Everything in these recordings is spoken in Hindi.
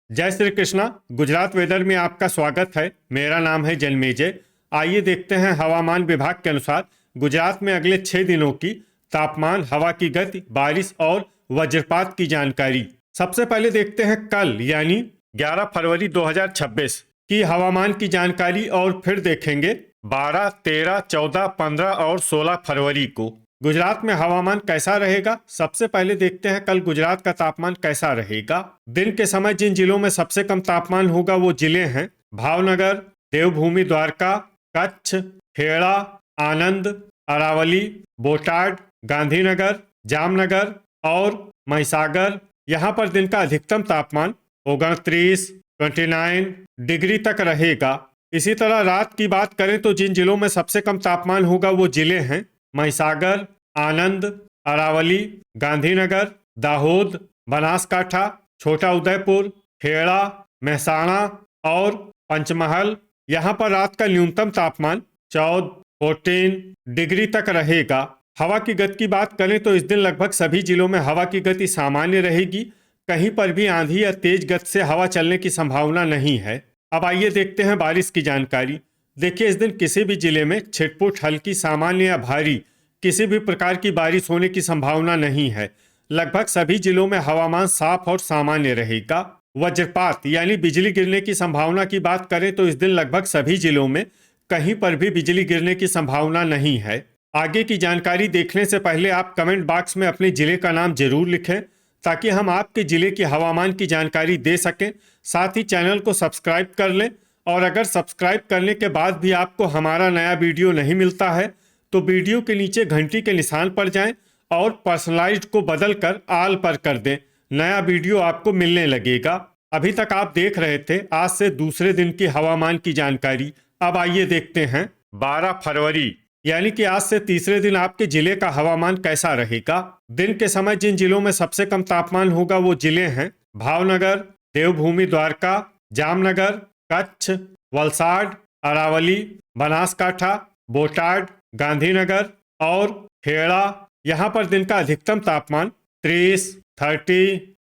जय श्री कृष्णा। गुजरात वेदर में आपका स्वागत है। मेरा नाम है जन्मेजय। आइए देखते हैं हवामान विभाग के अनुसार गुजरात में अगले 6 दिनों की तापमान, हवा की गति, बारिश और वज्रपात की जानकारी। सबसे पहले देखते हैं कल यानी 11 फरवरी 2026 की हवामान की जानकारी और फिर देखेंगे 12, 13, 14, 15 और 16 फरवरी को गुजरात में हवामान कैसा रहेगा। सबसे पहले देखते हैं कल गुजरात का तापमान कैसा रहेगा। दिन के समय जिन जिलों में सबसे कम तापमान होगा वो जिले हैं भावनगर, देवभूमि द्वारका, कच्छ, खेड़ा, आनंद, अरावली, बोटाड, गांधीनगर, जामनगर और महिसागर। यहाँ पर दिन का अधिकतम तापमान 29, 29 डिग्री तक रहेगा। इसी तरह रात की बात करें तो जिन जिलों में सबसे कम तापमान होगा वो जिले हैं महिसागर, आनंद, अरावली, गांधीनगर, दाहोद, बनासकाठा, छोटा उदयपुर, खेड़ा, मेहसाणा और पंचमहल। यहाँ पर रात का न्यूनतम तापमान 14 डिग्री तक रहेगा। हवा की गति की बात करें तो इस दिन लगभग सभी जिलों में हवा की गति सामान्य रहेगी। कहीं पर भी आंधी या तेज गति से हवा चलने की संभावना नहीं है। अब आइए देखते हैं बारिश की जानकारी। देखिए, इस दिन किसी भी जिले में छिटपुट, हल्की, सामान्य या भारी किसी भी प्रकार की बारिश होने की संभावना नहीं है। लगभग सभी जिलों में हवामान साफ और सामान्य रहेगा। वज्रपात यानी बिजली गिरने की संभावना की बात करें तो इस दिन लगभग सभी जिलों में कहीं पर भी बिजली गिरने की संभावना नहीं है। आगे की जानकारी देखने से पहले आप कमेंट बॉक्स में अपने जिले का नाम जरूर लिखें ताकि हम आपके जिले की हवामान की जानकारी दे सकें। साथ ही चैनल को सब्सक्राइब कर लें और अगर सब्सक्राइब करने के बाद भी आपको हमारा नया वीडियो नहीं मिलता है तो वीडियो के नीचे घंटी के निशान पर जाएं और पर्सनलाइज्ड को बदलकर ऑल पर कर दें। नया वीडियो आपको मिलने लगेगा। अभी तक आप देख रहे थे आज से दूसरे दिन की हवामान की जानकारी। अब आइए देखते हैं 12 फरवरी यानी कि आज से तीसरे दिन आपके जिले का हवामान कैसा रहेगा। दिन के समय जिन जिलों में सबसे कम तापमान होगा वो जिले हैं भावनगर, देवभूमि द्वारका, जामनगर, कच्छ, वलसाड, अरावली, बनासकाठा, बोटाड, गांधीनगर और खेड़ा। यहाँ पर दिन का अधिकतम तापमान 30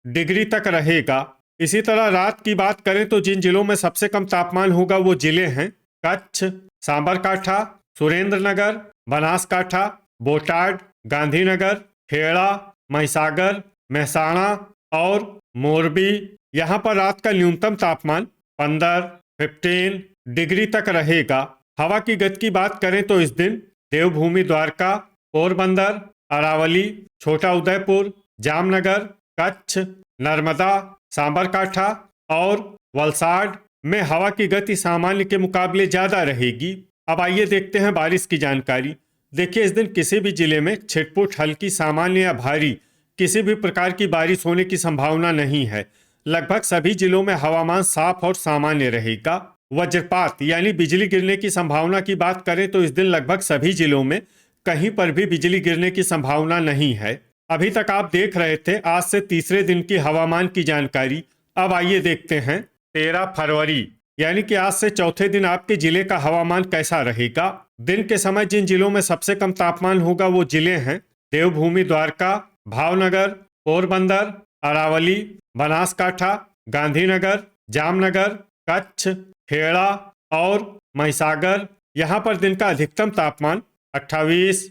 डिग्री तक रहेगा। इसी तरह रात की बात करें तो जिन जिलों में सबसे कम तापमान होगा वो जिले हैं कच्छ, सांबरकाठा, सुरेंद्रनगर, बनासकाठा, बोटाड, गांधीनगर, खेड़ा, महिसागर, मेहसाणा और मोरबी। यहाँ पर रात का न्यूनतम तापमान 15 डिग्री तक रहेगा। हवा की गति की बात करें तो इस दिन देवभूमि द्वारका, पोरबंदर, अरावली, छोटा उदयपुर, जामनगर, कच्छ, नर्मदा, सांबरकाठा और वलसाड में हवा की गति सामान्य के मुकाबले ज्यादा रहेगी। अब आइए देखते हैं बारिश की जानकारी। देखिए, इस दिन किसी भी जिले में छिटपुट, हल्की, सामान्य या भारी किसी भी प्रकार की बारिश होने की संभावना नहीं है। लगभग सभी जिलों में हवामान साफ और सामान्य रहेगा। वज्रपात यानी बिजली गिरने की संभावना की बात करें तो इस दिन लगभग सभी जिलों में कहीं पर भी बिजली गिरने की संभावना नहीं है। अभी तक आप देख रहे थे आज से तीसरे दिन की हवामान की जानकारी। अब आइए देखते हैं 13 फरवरी यानी कि आज से चौथे दिन आपके जिले का हवामान कैसा रहेगा। दिन के समय जिन जिलों में सबसे कम तापमान होगा वो जिले हैं देवभूमि द्वारका, भावनगर, पोरबंदर, अरावली, बनासकाठा, गांधीनगर, जामनगर, कच्छ, खेड़ा और महिसागर। यहाँ पर दिन का अधिकतम तापमान 28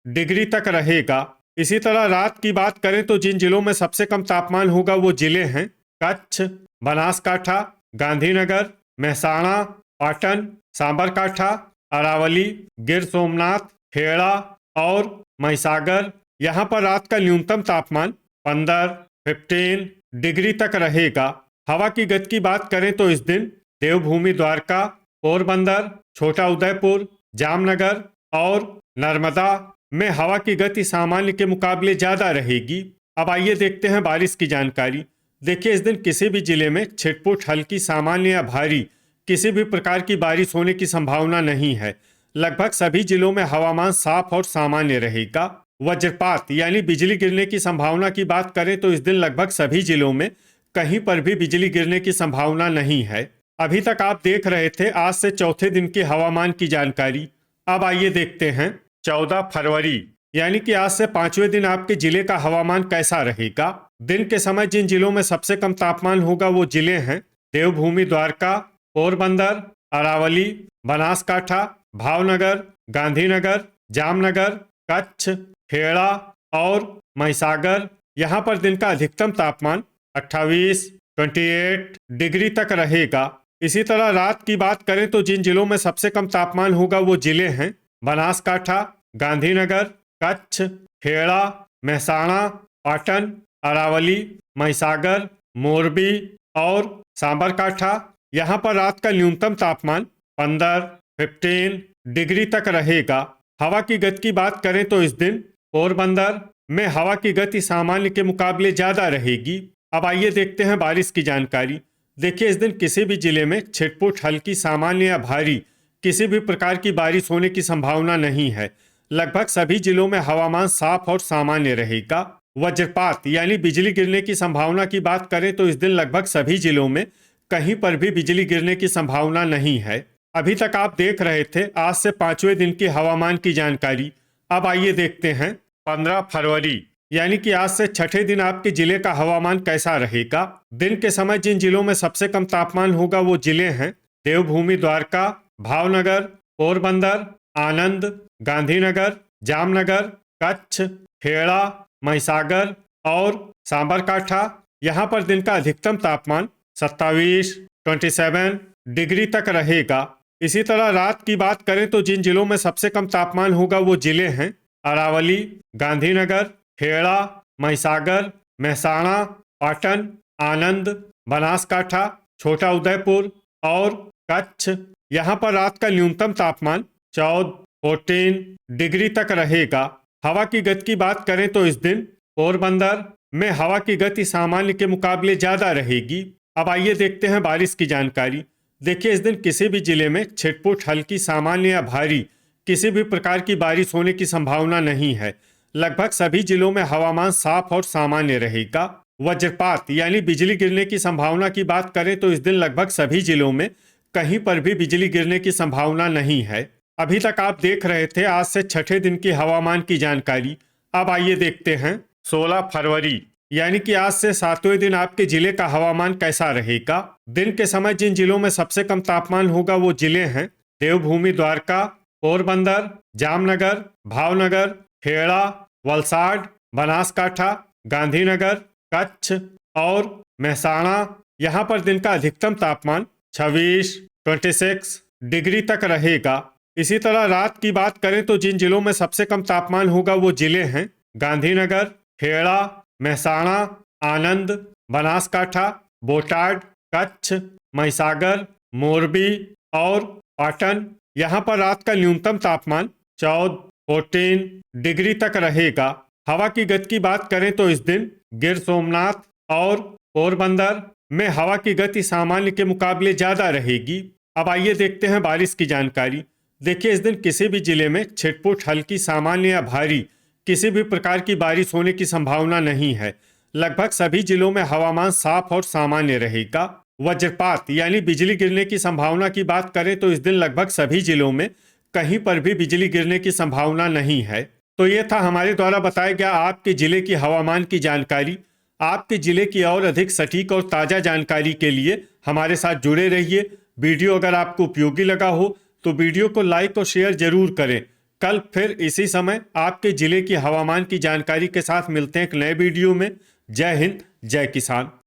डिग्री तक रहेगा। इसी तरह रात की बात करें तो जिन जिलों में सबसे कम तापमान होगा वो जिले हैं कच्छ, बनासकाठा, गांधीनगर, मेहसाणा, पाटन, सांबरकाठा, अरावली, गिर सोमनाथ, खेड़ा और महिसागर। यहाँ पर रात का न्यूनतम तापमान 15 डिग्री तक रहेगा। हवा की गति की बात करें तो इस दिन देवभूमि द्वारका, पोरबंदर, छोटा उदयपुर, जामनगर और नर्मदा में हवा की गति सामान्य के मुकाबले ज्यादा रहेगी। अब आइए देखते हैं बारिश की जानकारी। देखिए, इस दिन किसी भी जिले में छिटपुट, हल्की, सामान्य या भारी किसी भी प्रकार की बारिश होने की संभावना नहीं है। लगभग सभी जिलों में हवामान साफ और सामान्य रहेगा। वज्रपात यानी बिजली गिरने की संभावना की बात करें तो इस दिन लगभग सभी जिलों में कहीं पर भी बिजली गिरने की संभावना नहीं है। अभी तक आप देख रहे थे आज से चौथे दिन की हवामान की जानकारी। अब आइए देखते हैं 14 फरवरी यानी कि आज से 5वें दिन आपके जिले का हवामान कैसा रहेगा। दिन के समय जिन जिलों में सबसे कम तापमान होगा वो जिले हैं देवभूमि द्वारका, पोरबंदर, अरावली, बनासकाठा, भावनगर, गांधीनगर, जामनगर, कच्छ, खेड़ा और महिसागर। यहाँ पर दिन का अधिकतम तापमान 28, 28 डिग्री तक रहेगा। इसी तरह रात की बात करें तो जिन जिलों में सबसे कम तापमान होगा वो जिले हैं बनासकाठा, गांधीनगर, कच्छ, खेड़ा, मेहसाणा, पाटन, अरावली, महिसागर, मोरबी और सांबरकाठा। यहाँ पर रात का न्यूनतम तापमान 15 डिग्री तक रहेगा। हवा की गति की बात करें तो इस दिन पोरबंदर में हवा की गति सामान्य के मुकाबले ज्यादा रहेगी। अब आइए देखते हैं बारिश की जानकारी। देखिए, इस दिन किसी भी जिले में छिटपुट, हल्की, सामान्य या भारी किसी भी प्रकार की बारिश होने की संभावना नहीं है। लगभग सभी जिलों में हवामान साफ और सामान्य रहेगा। वज्रपात यानी बिजली गिरने की संभावना की बात करें तो इस दिन लगभग सभी जिलों में कहीं पर भी बिजली गिरने की संभावना नहीं है। अभी तक आप देख रहे थे आज से 5वें दिन की हवामान की जानकारी। अब आइए देखते हैं 15 फरवरी यानी कि आज से 6ठे दिन आपके जिले का हवामान कैसा रहेगा। दिन के समय जिन जिलों में सबसे कम तापमान होगा वो जिले हैं देवभूमि द्वारका, भावनगर, पोरबंदर, आनंद, गांधीनगर, जामनगर, कच्छ, खेड़ा, महिसागर और सांबरकाठा। यहाँ पर दिन का अधिकतम तापमान 27, 27 डिग्री तक रहेगा। इसी तरह रात की बात करें तो जिन जिलों में सबसे कम तापमान होगा वो जिले हैं अरावली, गांधीनगर, खेड़ा, महिसागर, मेहसाणा, पाटन, आनंद, बनासकाठा, छोटा उदयपुर और कच्छ। यहाँ पर रात का न्यूनतम तापमान 14 डिग्री तक रहेगा। हवा की गति की बात करें तो इस दिन पोरबंदर में हवा की गति सामान्य के मुकाबले ज्यादा रहेगी। अब आइए देखते हैं बारिश की जानकारी। देखिए, इस दिन किसी भी जिले में छिटपुट, हल्की, सामान्य या भारी किसी भी प्रकार की बारिश होने की संभावना नहीं है। लगभग सभी जिलों में हवामान साफ और सामान्य रहेगा। वज्रपात यानी बिजली गिरने की संभावना की बात करें तो इस दिन लगभग सभी जिलों में कहीं पर भी बिजली गिरने की संभावना नहीं है। अभी तक आप देख रहे थे आज से 6ठे दिन की हवामान की जानकारी। अब आइए देखते हैं 16 फरवरी यानी कि आज से 7वें दिन आपके जिले का हवामान कैसा रहेगा। दिन के समय जिन जिलों में सबसे कम तापमान होगा वो जिले हैं देवभूमि द्वारका, पोरबंदर, जामनगर, भावनगर, खेड़ा, वलसाड, बनासकाठा, गांधीनगर, कच्छ और मेहसाणा। यहाँ पर दिन का अधिकतम तापमान 26, 26 डिग्री तक रहेगा। इसी तरह रात की बात करें तो जिन जिलों में सबसे कम तापमान होगा वो जिले हैं गांधीनगर, खेड़ा, मेहसाणा, आनंद, बनासकाठा, बोटाड, कच्छ, महिसागर, मोरबी और पाटन। यहाँ पर रात का न्यूनतम तापमान 14 डिग्री तक रहेगा। हवा की गति की बात करें तो इस दिन गिर सोमनाथ और पोरबंदर में हवा की गति सामान्य के मुकाबले ज्यादा रहेगी। अब आइए देखते हैं बारिश की जानकारी। देखिए, इस दिन किसी भी जिले में छिटपुट, हल्की, सामान्य या भारी किसी भी प्रकार की बारिश होने की संभावना नहीं है। लगभग सभी जिलों में हवामान साफ और सामान्य रहेगा। वज्रपात यानी बिजली गिरने की संभावना की बात करें तो इस दिन लगभग सभी जिलों में कहीं पर भी बिजली गिरने की संभावना नहीं है। तो ये था हमारे द्वारा बताया गया आपके जिले की हवामान की जानकारी। आपके जिले की और अधिक सटीक और ताज़ा जानकारी के लिए हमारे साथ जुड़े रहिए। वीडियो अगर आपको उपयोगी लगा हो तो वीडियो को लाइक और शेयर जरूर करें। कल फिर इसी समय आपके जिले की हवामान की जानकारी के साथ मिलते हैं एक नए वीडियो में। जय हिंद, जय किसान।